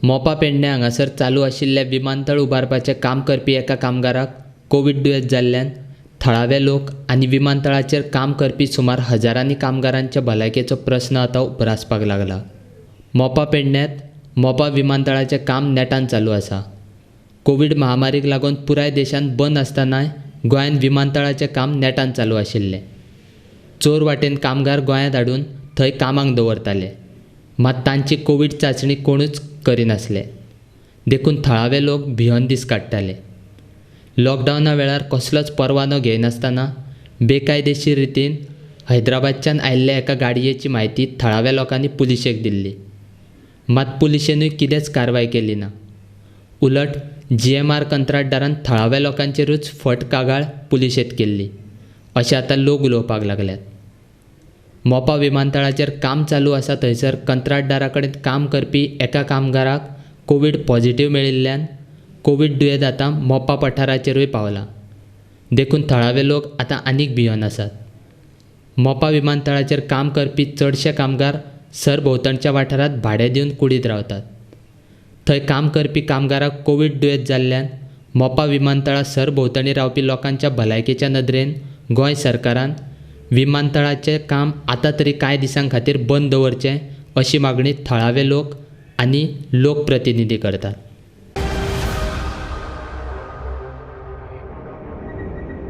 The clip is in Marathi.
मोपा पेडणे हांगासर चालू आशिल्ल्या विमानतळ उबारपाचें काम करपी एका कामगाराक कोवीड दुयेंत जाल्ल्यान थळावे लोक आनी विमानतळाचेर काम करपी सुमार हजारांनी कामगारांच्या भलायकेचो प्रस्न आतां उपरासपाक लागला। मोपा पेडण्यांत मोपा विमानतळाचें काम नेटान चालू आसा। कोवीड महामारीक लागून पुराय देशांत बंद आसतनाय गोंयांत विमानतळाचें काम नेटान चालू आशिल्लें। चोर वाटेन कामगार गोंयांत हाडून थंय कामाक दवरताले, मात तांची कोवीड चांचणी कोणूच करिनासले। देखून थळावे लोक भिवन दीस काडटाले। लॉकडावना वेळार कसलोच परवानो घेयनासतना बेकायदेशीर रितीन हैदराबादच्यान आयिल्ल्या एका गाडयेची म्हायती थळाव्या लोकांनी पुलिशेक दिल्ली, मात पुलिशेनूय कितेंच कारवाय केली ना। उलट GMR कंत्राटदारान थळाव्या लोकांचेरूच फट कागाळ पुलिशेंत केल्ली अशें आतां लोक उलोवपाक लागल्यात। मोपा विमानतळाचेर काम चालू आसा थंयसर कंत्राटदारा कडेन काम करपी एका कामगाराक कोवीड पॉझिटिव्ह मेळिल्ल्यान कोवीड दुयेंत आतां मोपा पठाराचेरूय पावलां। देखून थळावे लोक आतां आनीक भिवन आसात। मोपा विमानतळाचेर काम करपी चडशे कामगार सरभोंवतणच्या वाठारांत भाडें दिवन कुडीत रावतात। थंय काम करपी कामगाराक कोवीड दुयेंत जाल्ल्यान मोपा विमानतळा सरभोंवतणी रावपी लोकांच्या भलायकेच्या नदरेन गोंय सरकारान विमानतळाचें काम आतां तरी कांय दिसां खातीर बंद दवरचें अशी मागणी थळावे लोक आनी लोकप्रतिनिधी करतात।